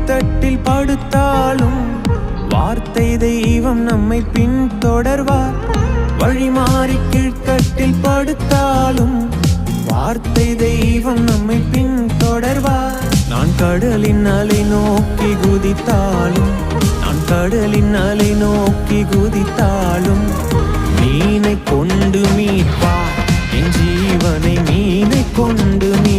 கீழ்த்தட்டில் படுத்தாலும் வார்த்தை தெய்வம் நம்மை பின்தொடர்வார். வழி மாறி கீழ்த்தட்டில் படுத்தாலும் வார்த்தை தெய்வம் நம்மை பின்தொடர்வார். நான் கடலின் அலை நோக்கி குதித்தாலும், நான் கடலின் அலை நோக்கி குதித்தாலும் மீனை கொண்டு மீட்பார், என் ஜீவனை மீனை கொண்டு மீட்பார்.